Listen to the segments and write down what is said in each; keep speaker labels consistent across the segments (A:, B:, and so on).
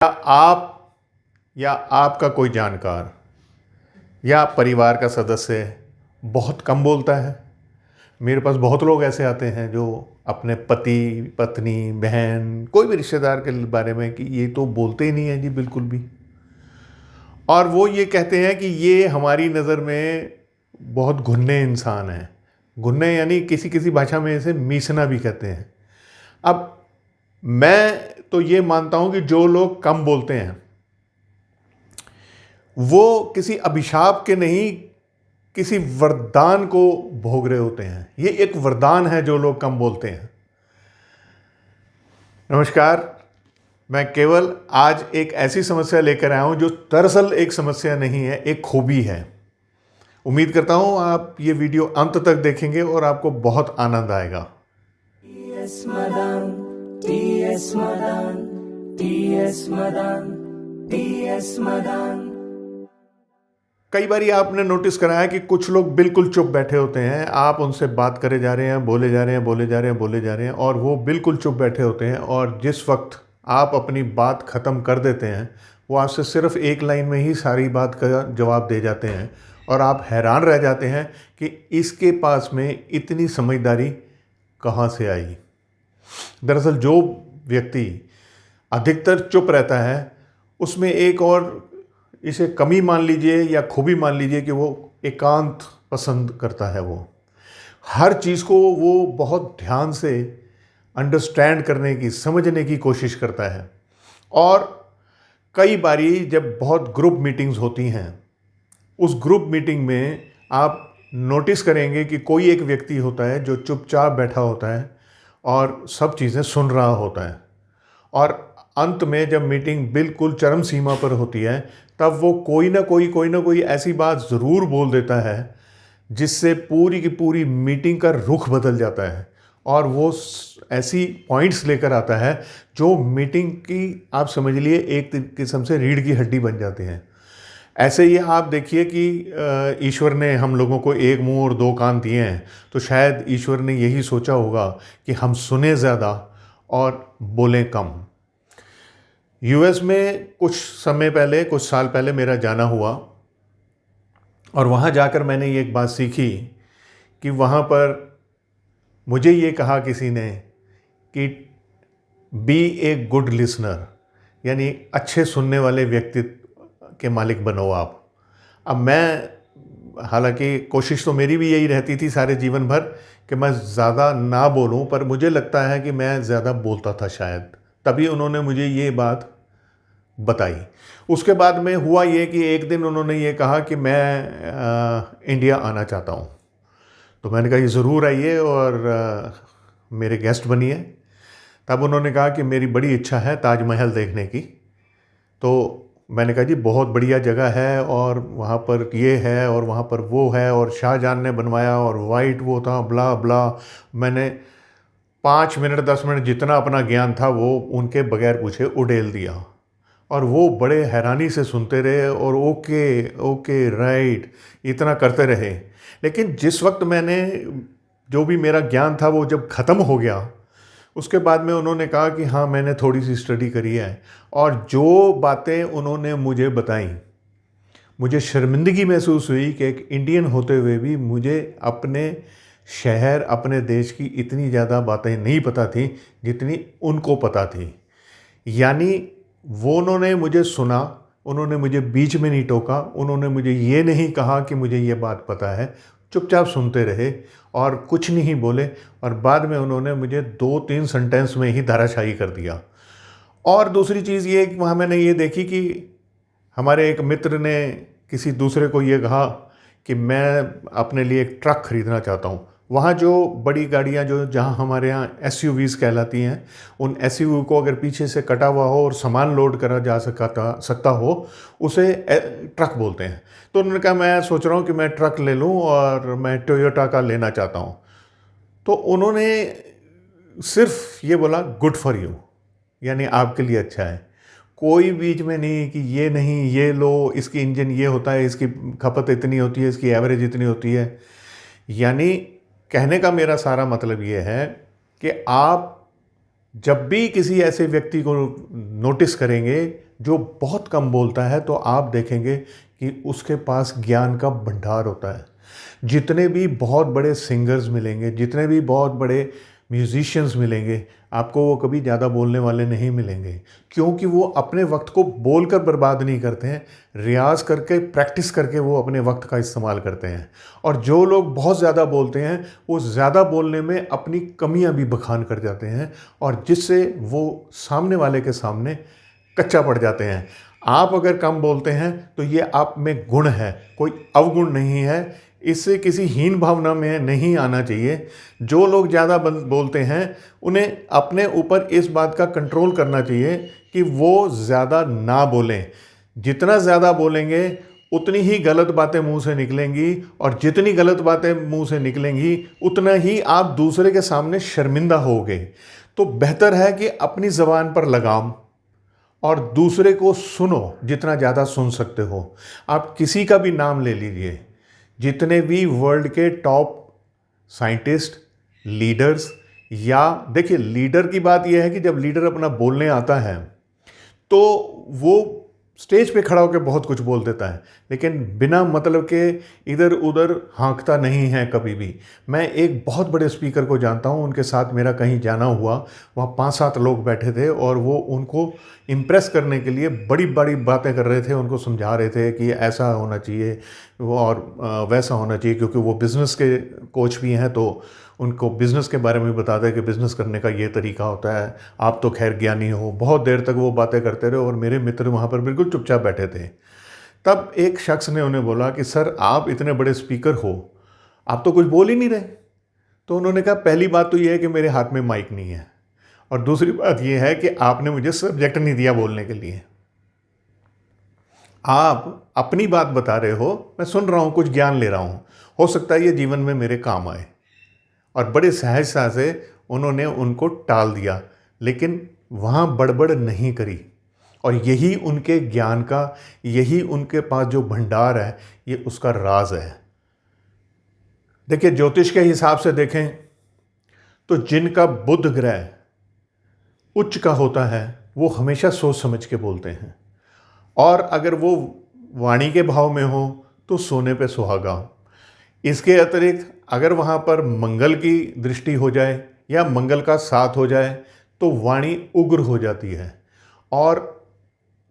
A: आप या आपका कोई जानकार या परिवार का सदस्य बहुत कम बोलता है। मेरे पास बहुत लोग ऐसे आते हैं जो अपने पति, पत्नी, बहन, कोई भी रिश्तेदार के बारे में कि ये तो बोलते ही नहीं है जी बिल्कुल भी। और वो ये कहते हैं कि ये हमारी नज़र में बहुत घुन्ने इंसान हैं। घुन्ने यानी किसी किसी भाषा में इसे मीसना भी कहते हैं। अब मैं तो ये मानता हूँ कि जो लोग कम बोलते हैं वो किसी अभिशाप के नहीं, किसी वरदान को भोग रहे होते हैं। ये एक वरदान है जो लोग कम बोलते हैं। नमस्कार, मैं केवल आज एक ऐसी समस्या लेकर आया हूं जो दरअसल एक समस्या नहीं है, एक खूबी है। उम्मीद करता हूं आप ये वीडियो अंत तक देखेंगे और आपको बहुत आनंद आएगा।
B: TS Madan, TS Madan, TS Madan, TS Madan.
A: कई बार आपने नोटिस करा है कि कुछ लोग बिल्कुल चुप बैठे होते हैं। आप उनसे बात करे जा रहे हैं, बोले जा रहे हैं, बोले जा रहे हैं, बोले जा रहे हैं और वो बिल्कुल चुप बैठे होते हैं। और जिस वक्त आप अपनी बात ख़त्म कर देते हैं वो आपसे सिर्फ एक लाइन में ही सारी बात का जवाब दे जाते हैं और आप हैरान रह जाते हैं कि इसके पास में इतनी समझदारी कहाँ से आई। दरअसल जो व्यक्ति अधिकतर चुप रहता है उसमें एक और इसे कमी मान लीजिए या खूबी मान लीजिए कि वो एकांत पसंद करता है। वो हर चीज़ को वो बहुत ध्यान से अंडरस्टैंड करने की, समझने की कोशिश करता है। और कई बारी जब बहुत ग्रुप मीटिंग्स होती हैं, उस ग्रुप मीटिंग में आप नोटिस करेंगे कि कोई एक व्यक्ति होता है जो चुपचाप बैठा होता है और सब चीज़ें सुन रहा होता है। और अंत में जब मीटिंग बिल्कुल चरम सीमा पर होती है तब वो कोई ना कोई ऐसी बात ज़रूर बोल देता है जिससे पूरी की पूरी मीटिंग का रुख बदल जाता है। और वो ऐसी पॉइंट्स लेकर आता है जो मीटिंग की, आप समझ लिए, एक किस्म से रीढ़ की हड्डी बन जाते हैं। ऐसे ही आप देखिए कि ईश्वर ने हम लोगों को एक मुंह और दो कान दिए हैं, तो शायद ईश्वर ने यही सोचा होगा कि हम सुने ज़्यादा और बोलें कम। यूएस में कुछ समय पहले, कुछ साल पहले मेरा जाना हुआ और वहाँ जाकर मैंने ये एक बात सीखी कि वहाँ पर मुझे ये कहा किसी ने कि बी ए गुड लिसनर, यानी अच्छे सुनने वाले व्यक्तित्व के मालिक बनो आप। अब मैं, हालांकि कोशिश तो मेरी भी यही रहती थी सारे जीवन भर कि मैं ज़्यादा ना बोलूं, पर मुझे लगता है कि मैं ज़्यादा बोलता था शायद, तभी उन्होंने मुझे ये बात बताई। उसके बाद में हुआ ये कि एक दिन उन्होंने ये कहा कि मैं इंडिया आना चाहता हूँ। तो मैंने कहा ये ज़रूर आइए और मेरे गेस्ट बनिए। तब उन्होंने कहा कि मेरी बड़ी इच्छा है ताजमहल देखने की। तो मैंने कहा जी बहुत बढ़िया जगह है और वहाँ पर ये है और वहाँ पर वो है और शाहजहां ने बनवाया और वाइट वो था, ब्ला ब्ला। मैंने 5 मिनट 10 मिनट जितना अपना ज्ञान था वो उनके बगैर पूछे उड़ेल दिया और वो बड़े हैरानी से सुनते रहे और ओके ओके राइट इतना करते रहे। लेकिन जिस वक्त मैंने, जो भी मेरा ज्ञान था वो जब ख़त्म हो गया, उसके बाद में उन्होंने कहा कि हाँ मैंने थोड़ी सी स्टडी करी है। और जो बातें उन्होंने मुझे बताई, मुझे शर्मिंदगी महसूस हुई कि एक इंडियन होते हुए भी मुझे अपने शहर, अपने देश की इतनी ज़्यादा बातें नहीं पता थी जितनी उनको पता थी। यानी वो उन्होंने मुझे सुना, उन्होंने मुझे बीच में नहीं टोका, उन्होंने मुझे ये नहीं कहा कि मुझे ये बात पता है, चुपचाप सुनते रहे और कुछ नहीं बोले। और बाद में उन्होंने मुझे 2-3 सेंटेंस में ही धाराशायी कर दिया। और दूसरी चीज़ ये कि वहाँ मैंने ये देखी कि हमारे एक मित्र ने किसी दूसरे को ये कहा कि मैं अपने लिए एक ट्रक खरीदना चाहता हूँ। वहाँ जो बड़ी गाड़ियाँ जो जहाँ हमारे यहाँ एसयूवीज़ कहलाती हैं, उन एसयूवी को अगर पीछे से कटा हुआ हो और सामान लोड करा जा सकता हो उसे ट्रक बोलते हैं। तो उन्होंने कहा मैं सोच रहा हूँ कि मैं ट्रक ले लूँ और मैं टोयोटा का लेना चाहता हूँ। तो उन्होंने सिर्फ ये बोला गुड फॉर यू, यानी आपके लिए अच्छा है। कोई बीच में नहीं कि ये नहीं ये लो, इसकी इंजन ये होता है, इसकी खपत इतनी होती है, इसकी एवरेज इतनी होती है। यानी कहने का मेरा सारा मतलब ये है कि आप जब भी किसी ऐसे व्यक्ति को नोटिस करेंगे जो बहुत कम बोलता है तो आप देखेंगे कि उसके पास ज्ञान का भंडार होता है। जितने भी बहुत बड़े सिंगर्स मिलेंगे, जितने भी बहुत बड़े म्यूजिशियंस मिलेंगे, आपको वो कभी ज़्यादा बोलने वाले नहीं मिलेंगे, क्योंकि वो अपने वक्त को बोलकर बर्बाद नहीं करते हैं, रियाज करके, प्रैक्टिस करके वो अपने वक्त का इस्तेमाल करते हैं। और जो लोग बहुत ज़्यादा बोलते हैं वो ज़्यादा बोलने में अपनी कमियां भी बखान कर जाते हैं, और जिससे वो सामने वाले के सामने कच्चा पड़ जाते हैं। आप अगर कम बोलते हैं तो ये आप में गुण है, कोई अवगुण नहीं है। इससे किसी हीन भावना में नहीं आना चाहिए। जो लोग ज़्यादा बोलते हैं उन्हें अपने ऊपर इस बात का कंट्रोल करना चाहिए कि वो ज़्यादा ना बोलें। जितना ज़्यादा बोलेंगे उतनी ही गलत बातें मुंह से निकलेंगी, और जितनी गलत बातें मुंह से निकलेंगी उतना ही आप दूसरे के सामने शर्मिंदा होगे। तो बेहतर है कि अपनी ज़बान पर लगाम, और दूसरे को सुनो जितना ज़्यादा सुन सकते हो। आप किसी का भी नाम ले लीजिए, जितने भी वर्ल्ड के टॉप साइंटिस्ट, लीडर्स, या देखिए लीडर की बात यह है कि जब लीडर अपना बोलने आता है तो वो स्टेज पे खड़ा होकर बहुत कुछ बोल देता है, लेकिन बिना मतलब के इधर उधर हाँकता नहीं है कभी भी। मैं एक बहुत बड़े स्पीकर को जानता हूँ, उनके साथ मेरा कहीं जाना हुआ, वहाँ 5-7 लोग बैठे थे और वो उनको इम्प्रेस करने के लिए बड़ी बड़ी बातें कर रहे थे, उनको समझा रहे थे कि ऐसा होना चाहिए वो और वैसा होना चाहिए, क्योंकि वो बिज़नेस के कोच भी हैं तो उनको बिज़नेस के बारे में बताते हैं कि बिज़नेस करने का ये तरीका होता है। आप तो खैर ज्ञानी हो। बहुत देर तक वो बातें करते रहे और मेरे मित्र वहाँ पर बिल्कुल चुपचाप बैठे थे। तब एक शख्स ने उन्हें बोला कि सर आप इतने बड़े स्पीकर हो, आप तो कुछ बोल ही नहीं रहे। तो उन्होंने कहा पहली बात तो ये है कि मेरे हाथ में माइक नहीं है, और दूसरी बात ये है कि आपने मुझे सब्जेक्ट नहीं दिया बोलने के लिए। आप अपनी बात बता रहे हो, मैं सुन रहा हूँ, कुछ ज्ञान ले रहा हूँ, हो सकता है ये जीवन में मेरे काम आए। और बड़े सहजता से उन्होंने उनको टाल दिया, लेकिन वहाँ बड़बड़ नहीं करी। और यही उनके ज्ञान का, यही उनके पास जो भंडार है, ये उसका राज है। देखिए ज्योतिष के हिसाब से देखें तो जिनका बुध ग्रह उच्च का होता है वो हमेशा सोच समझ के बोलते हैं, और अगर वो वाणी के भाव में हो तो सोने पे सुहागा। इसके अतिरिक्त अगर वहाँ पर मंगल की दृष्टि हो जाए या मंगल का साथ हो जाए तो वाणी उग्र हो जाती है और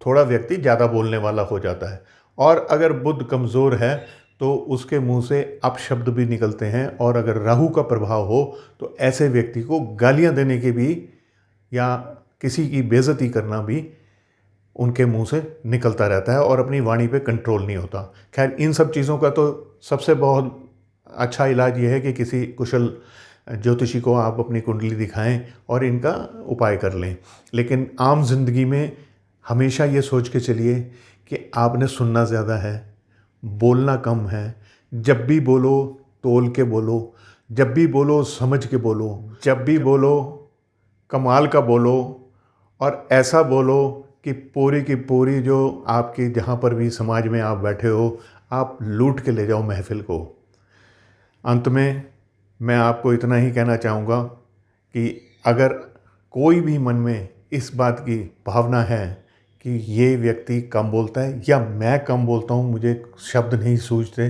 A: थोड़ा व्यक्ति ज़्यादा बोलने वाला हो जाता है। और अगर बुध कमज़ोर है तो उसके मुंह से अपशब्द भी निकलते हैं, और अगर राहु का प्रभाव हो तो ऐसे व्यक्ति को गालियाँ देने के भी या किसी की बेइज्जती करना भी उनके मुंह से निकलता रहता है, और अपनी वाणी पे कंट्रोल नहीं होता। खैर इन सब चीज़ों का तो सबसे बहुत अच्छा इलाज ये है कि किसी कुशल ज्योतिषी को आप अपनी कुंडली दिखाएं और इनका उपाय कर लें। लेकिन आम जिंदगी में हमेशा ये सोच के चलिए कि आपने सुनना ज़्यादा है, बोलना कम है। जब भी बोलो तोल के बोलो, जब भी बोलो समझ के बोलो, जब भी बोलो कमाल का बोलो, और ऐसा बोलो कि पूरी की पूरी जो आपकी जहाँ पर भी समाज में आप बैठे हो, आप लूट के ले जाओ महफिल को। अंत में मैं आपको इतना ही कहना चाहूँगा कि अगर कोई भी मन में इस बात की भावना है कि ये व्यक्ति कम बोलता है या मैं कम बोलता हूँ, मुझे शब्द नहीं सूझते,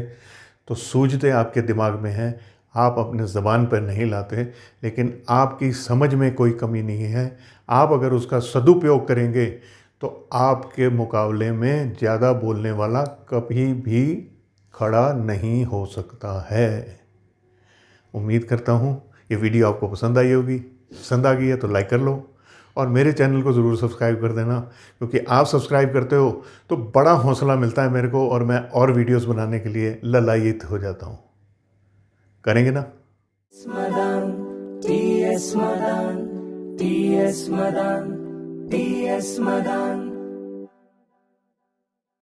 A: तो सूझते आपके दिमाग में हैं, आप अपने ज़बान पर नहीं लाते, लेकिन आपकी समझ में कोई कमी नहीं है। आप अगर उसका सदुपयोग करेंगे तो आपके मुकाबले में ज़्यादा बोलने वाला कभी भी खड़ा नहीं हो सकता है। उम्मीद करता हूँ ये वीडियो आपको पसंद आई होगी। पसंद आ गई है तो लाइक कर लो, और मेरे चैनल को ज़रूर सब्सक्राइब कर देना, क्योंकि आप सब्सक्राइब करते हो तो बड़ा हौसला मिलता है मेरे को, और मैं और वीडियोस बनाने के लिए ललायित हो जाता हूँ। करेंगे ना?
B: Madan, T.S. Madan, T.S. Madan, T.S. Madan.